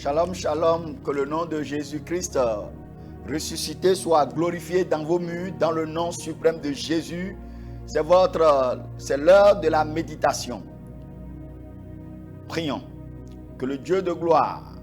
Shalom, shalom, que le nom de Jésus-Christ ressuscité soit glorifié dans vos murs, dans le nom suprême de Jésus. C'est l'heure de la méditation. Prions que le Dieu de gloire,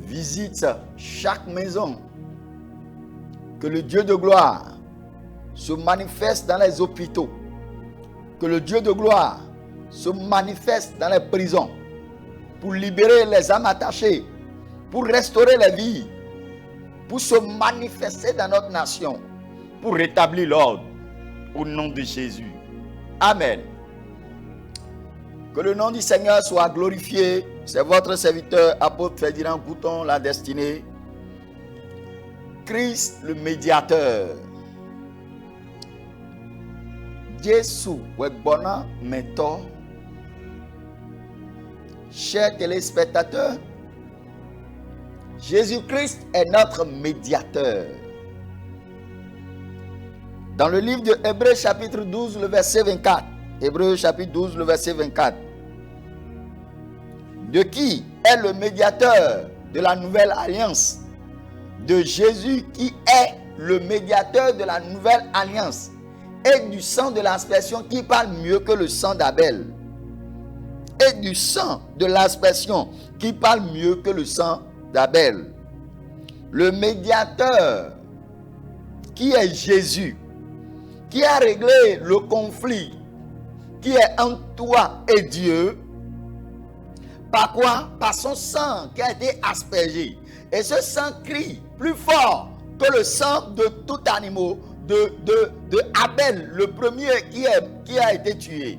visite chaque maison. Que le Dieu de gloire se manifeste dans les hôpitaux. Que le Dieu de gloire se manifeste dans les prisons pour libérer les âmes attachées, pour restaurer les vies, pour se manifester dans notre nation, pour rétablir l'ordre au nom de Jésus. Amen. Que le nom du Seigneur soit glorifié. C'est votre serviteur, apôtre Ferdinand Gouton, la destinée. Christ le médiateur. Jésus Wegbona Mentor. Chers téléspectateurs, Jésus-Christ est notre médiateur. Dans le livre de Hébreux chapitre 12, le verset 24. Hébreux chapitre 12, le verset 24. De qui est le médiateur de la nouvelle alliance? De Jésus qui est le médiateur de la nouvelle alliance. Et du sang de l'aspersion qui parle mieux que le sang d'Abel. Et du sang de l'aspersion qui parle mieux que le sang d'Abel. Le médiateur qui est Jésus, qui a réglé le conflit qui est entre toi et Dieu. Par quoi? Par son sang qui a été aspergé. Et ce sang crie plus fort que le sang de tout animal, de Abel, le premier qui a été tué.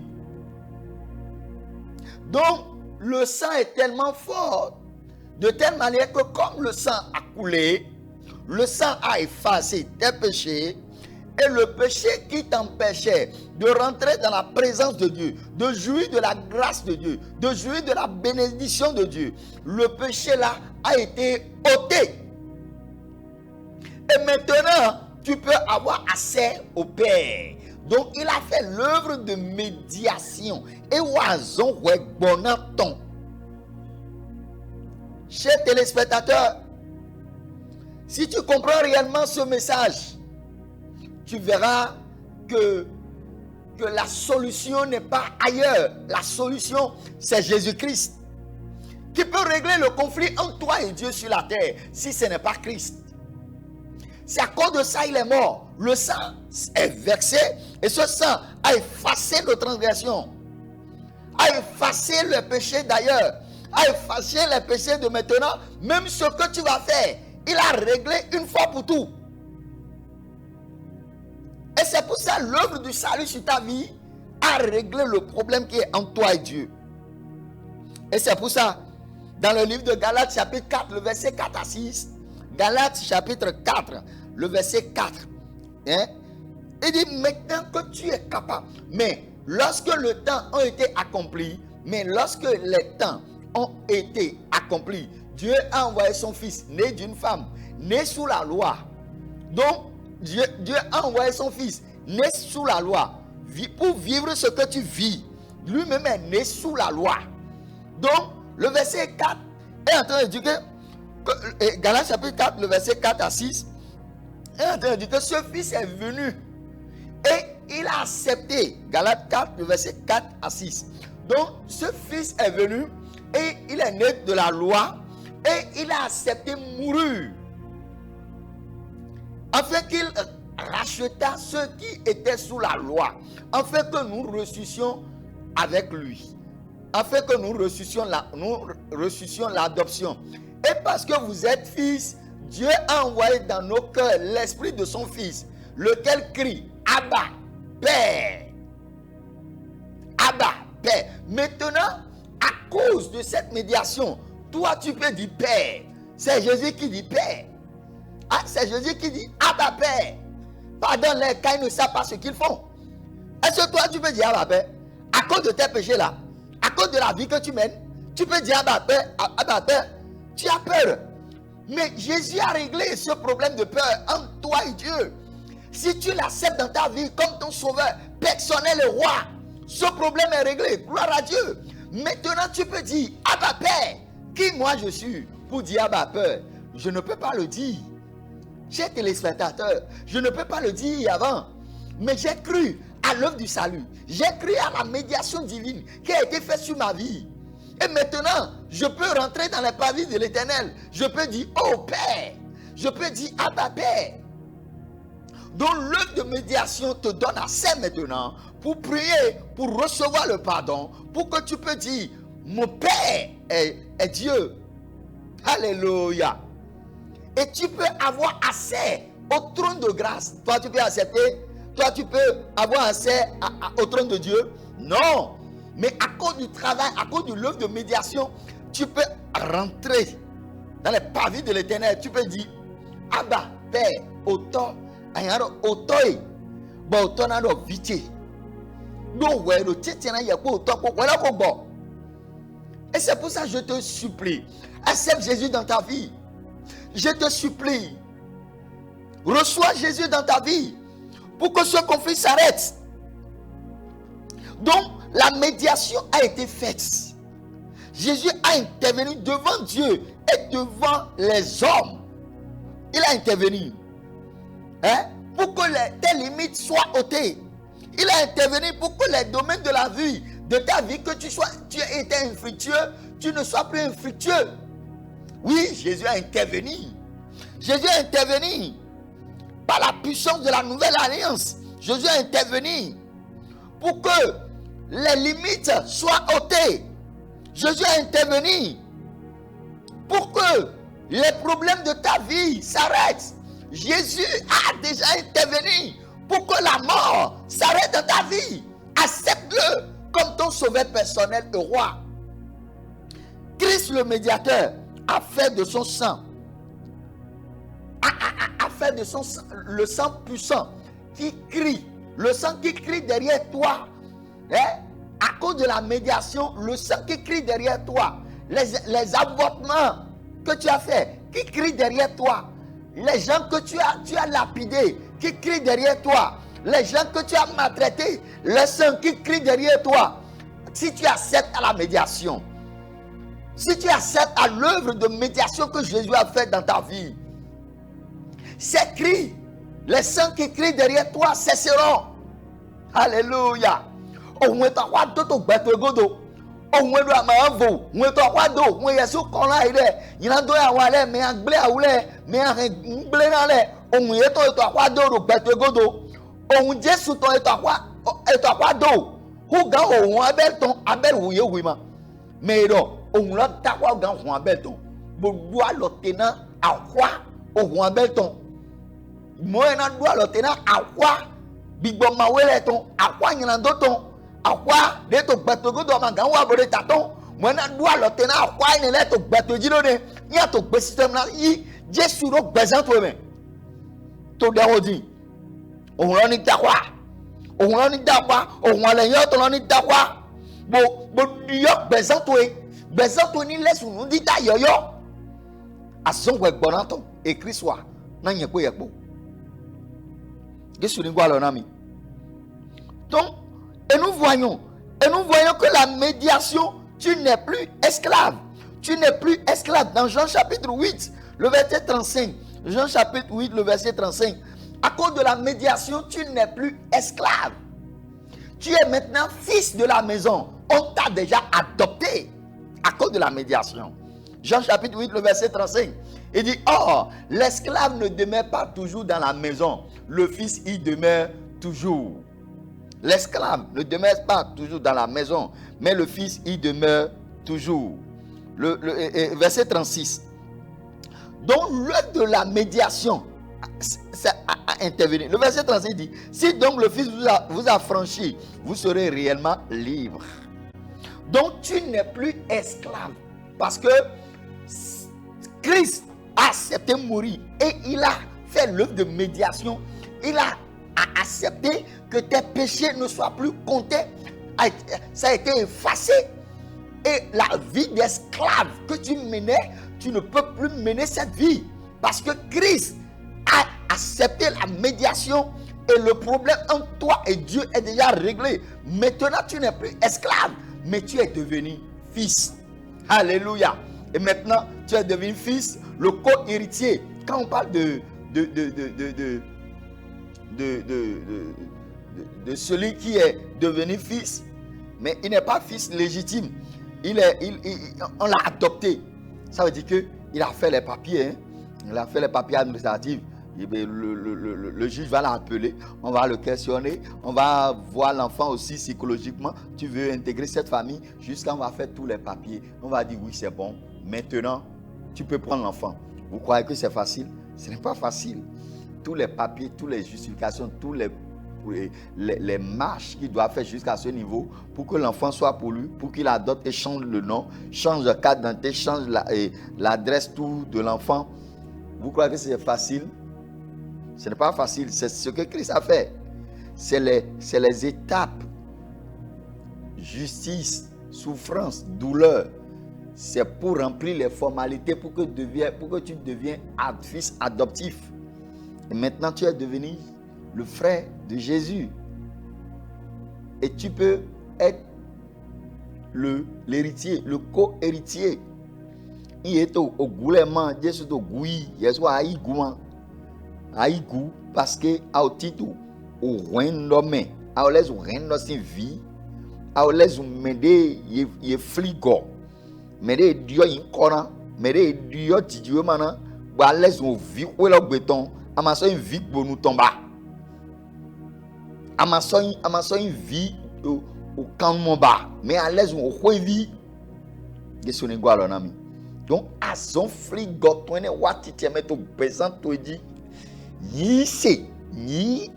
Donc, le sang est tellement fort, de telle manière que comme le sang a coulé, le sang a effacé tes péchés, et le péché qui t'empêchait de rentrer dans la présence de Dieu, de jouir de la grâce de Dieu, de jouir de la bénédiction de Dieu, le péché là a été ôté. Et maintenant, tu peux avoir accès au Père. Donc, il a fait l'œuvre de médiation. Et oison bonaton. Chers téléspectateurs, si tu comprends réellement ce message, tu verras que la solution n'est pas ailleurs. La solution, c'est Jésus-Christ. Qui peut régler le conflit entre toi et Dieu sur la terre si ce n'est pas Christ. C'est à cause de ça il est mort. Le sang est versé et ce sang a effacé nos transgressions, a effacé le péché d'ailleurs, a effacé les péchés de maintenant. Même ce que tu vas faire, il a réglé une fois pour tout. Et c'est pour ça l'œuvre du salut sur ta vie a réglé le problème qui est entre toi et Dieu. Et c'est pour ça, dans le livre de Galates chapitre 4, le verset 4 à 6, Galates chapitre 4, le verset 4, il dit maintenant que tu es capable, mais lorsque le temps a été accompli, Dieu a envoyé son fils, né d'une femme, né sous la loi. Donc, Dieu a envoyé son fils, né sous la loi, pour vivre ce que tu vis. Lui-même est né sous la loi. Donc, le verset 4 est en train de dire que, Galates chapitre 4, le verset 4 à 6, est en train de dire que ce fils est venu et il a accepté. Galates 4, le verset 4 à 6. Donc, ce fils est venu et il est né de la loi et il a accepté mourir. Afin qu'il racheta ceux qui étaient sous la loi, afin que nous ressuscitions avec lui, afin que nous ressuscitions l'adoption. Et parce que vous êtes fils, Dieu a envoyé dans nos cœurs l'esprit de son fils, lequel crie Abba, Père. Abba, Père. Maintenant, à cause de cette médiation, toi tu peux dire Père. C'est Jésus qui dit Père. Ah, c'est Jésus qui dit Abba Père. Pardonne-les car ils ne savent pas ce qu'ils font. Est-ce que toi tu peux dire Abba Père? À cause de tes péchés là, à cause de la vie que tu mènes, tu peux dire Abba Père, Abba Père. Tu as peur. Mais Jésus a réglé ce problème de peur entre toi et Dieu. Si tu l'acceptes dans ta vie comme ton sauveur personnel et roi, ce problème est réglé. Gloire à Dieu. Maintenant, tu peux dire, Abba Père, qui moi je suis pour dire Abba Père? Je ne peux pas le dire. Chers téléspectateurs, je ne peux pas le dire avant. Mais j'ai cru à l'œuvre du salut. J'ai cru à la médiation divine qui a été faite sur ma vie. Et maintenant, je peux rentrer dans les pavillons de l'Éternel. Je peux dire, oh Père. Je peux dire, Abba Père. Donc l'œuvre de médiation te donne assez maintenant pour prier, pour recevoir le pardon, pour que tu peux dire, mon Père est Dieu. Alléluia. Et tu peux avoir accès au trône de grâce. Toi, tu peux accepter. Toi, tu peux avoir accès au trône de Dieu. Non. Mais à cause du travail, à cause de l'œuvre de médiation, tu peux rentrer dans les pavillons de l'Éternel. Tu peux dire, Abba, Père, autant, autant, autant, vite. Et c'est pour ça que je te supplie, accepte Jésus dans ta vie. Je te supplie, reçois Jésus dans ta vie pour que ce conflit s'arrête. Donc, la médiation a été faite. Jésus a intervenu devant Dieu et devant les hommes. Il a intervenu pour que tes limites soient ôtées. Il a intervenu pour que les domaines de la vie, de ta vie, que tu étais infructueux, tu ne sois plus infructueux. Oui, Jésus a intervenu. Jésus a intervenu par la puissance de la nouvelle alliance. Jésus a intervenu pour que les limites soient ôtées. Jésus a intervenu pour que les problèmes de ta vie s'arrêtent. Jésus a déjà intervenu pour que la mort s'arrête dans ta vie. Accepte-le comme ton sauveur personnel et roi. Christ le médiateur a fait de son sang, a fait de son sang, le sang puissant qui crie, le sang qui crie derrière toi, à cause de la médiation, le sang qui crie derrière toi, les avortements que tu as fait, qui crient derrière toi, les gens que tu as lapidés, qui crient derrière toi, les gens que tu as maltraités, le sang qui crie derrière toi. Si tu acceptes à la médiation, si tu acceptes à l'œuvre de médiation que Jésus a faite dans ta vie, ces cris, les sangs qui crient derrière toi cesseront. Alléluia. On l'a tawa gan Juan Belton. Bodoa lotena akwa o Juan Belton. Moena doa lotena akwa bigbo mawele ton akwa nyando ton akwa de to gbatogo do ma gan wa bore taton. Moena doa lotena akwa ni le to gbatoji lo ne nya to gbe system na yi Jesu ro gbezan to me. To de odi. On lo ni takwa. On lo ni takwa, on wa le yo to lo ni takwa. Bo dio gbezan to e. Bezantoni laisse nous dit ta yoyo. A son wek bonaton écrit soit na nyeko yekbo. Gesu ni gwa lo nami. Donc et nous voyons que la médiation, tu n'es plus esclave. Tu n'es plus esclave dans Jean chapitre 8, le verset 35. Jean chapitre 8, le verset 35. À cause de la médiation, tu n'es plus esclave. Tu es maintenant fils de la maison. On t'a déjà adopté. À cause de la médiation. Jean chapitre 8, le verset 35. Il dit, or, l'esclave ne demeure pas toujours dans la maison. Le fils y demeure toujours. L'esclave ne demeure pas toujours dans la maison, mais le fils y demeure toujours. Verset 36. Donc, l'œuvre de la médiation a intervenu. Le verset 36 dit, si donc le fils vous a franchi, vous serez réellement libre. Donc tu n'es plus esclave parce que Christ a accepté de mourir et il a fait l'œuvre de médiation. Il a accepté que tes péchés ne soient plus comptés. Ça a été effacé. Et la vie d'esclave que tu menais, tu ne peux plus mener cette vie parce que Christ a accepté la médiation et le problème entre toi et Dieu est déjà réglé. Maintenant tu n'es plus esclave. mais tu es devenu fils. Alléluia. Et maintenant, tu es devenu fils, le co-héritier. Quand on parle de celui qui est devenu fils, mais il n'est pas fils légitime. On l'a adopté. Ça veut dire qu'il a fait les papiers. Il a fait les papiers administratifs. Le juge va l'appeler, on va le questionner, on va voir l'enfant aussi psychologiquement. Tu veux intégrer cette famille, jusqu'à on va faire tous les papiers. On va dire oui, c'est bon. Maintenant, tu peux prendre l'enfant. Vous croyez que c'est facile? Ce n'est pas facile. Tous les papiers, toutes les justifications, tous les marches qu'il doit faire jusqu'à ce niveau pour que l'enfant soit pour lui, pour qu'il adopte et change le nom, change la carte d'identité, change l'adresse tout de l'enfant. Vous croyez que c'est facile? Ce n'est pas facile. C'est ce que Christ a fait. C'est les étapes. Justice, souffrance, douleur. C'est pour remplir les formalités pour que tu deviens fils adoptif. Et maintenant, tu es devenu le frère de Jésus. Et tu peux être l'héritier, le co-héritier. Il est au gouvernement, Jésus au goui, Jésus a aïgou parce que au titre au royaume, au les royaume sin vie, au les mede ye fligo, mede dio yin kona, mede dio tidiwe mana, ba les on vie ou le béton, amaso une vie bonu tomba. Amaso une vie au kanmomba, mais à l'aise on vie. Yesu ni gwa nami. Donc à son fligo toine wati tieme to présent to dit ni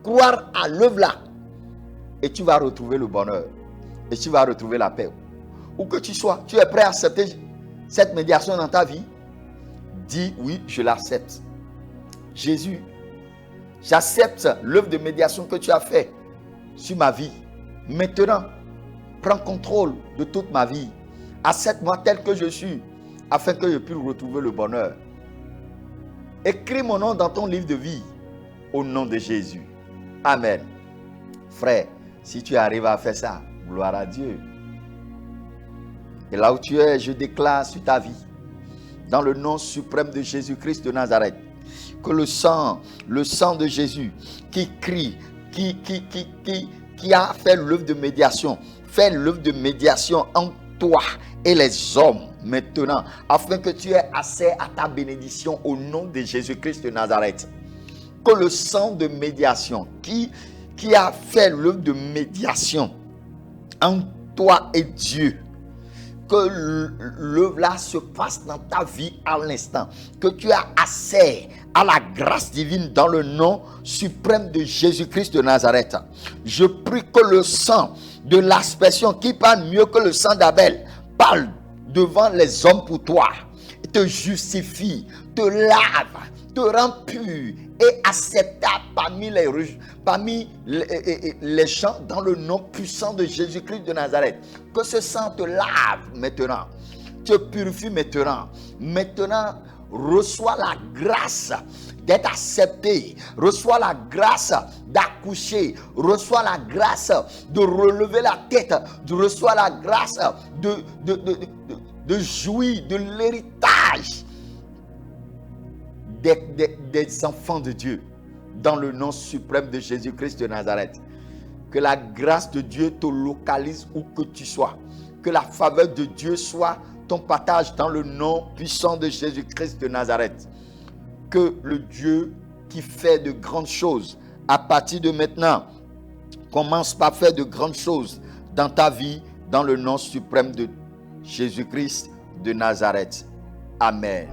croire à l'œuvre là et tu vas retrouver le bonheur et tu vas retrouver la paix. Où que tu sois, tu es prêt à accepter cette médiation dans ta vie? Dis oui, je l'accepte. Jésus, j'accepte l'œuvre de médiation que tu as fait sur ma vie. Maintenant, prends contrôle de toute ma vie. Accepte-moi tel que je suis afin que je puisse retrouver le bonheur. Écris mon nom dans ton livre de vie au nom de Jésus. Amen. Frère, si tu arrives à faire ça, gloire à Dieu. Et là où tu es, je déclare sur ta vie, dans le nom suprême de Jésus-Christ de Nazareth, que le sang de Jésus qui crie, qui a fait l'œuvre de médiation, fait l'œuvre de médiation en toi et les hommes maintenant, afin que tu aies accès à ta bénédiction au nom de Jésus-Christ de Nazareth. Que le sang de médiation qui a fait l'œuvre de médiation en toi et Dieu, que l'œuvre là se passe dans ta vie à l'instant, que tu as accès à la grâce divine dans le nom suprême de Jésus-Christ de Nazareth. Je prie que le sang de l'aspersion qui parle mieux que le sang d'Abel parle devant les hommes pour toi, te justifie, te lave, te rend pur et acceptable parmi les gens dans le nom puissant de Jésus-Christ de Nazareth. Que ce sang te lave maintenant, te purifie maintenant. Maintenant, reçois la grâce d'être accepté, reçois la grâce d'accoucher, reçois la grâce de relever la tête, reçois la grâce de jouir de l'héritage des enfants de Dieu dans le nom suprême de Jésus-Christ de Nazareth. Que la grâce de Dieu te localise où que tu sois, que la faveur de Dieu soit ton partage dans le nom puissant de Jésus-Christ de Nazareth. Que le Dieu qui fait de grandes choses à partir de maintenant commence par faire de grandes choses dans ta vie dans le nom suprême de Jésus-Christ de Nazareth. Amen.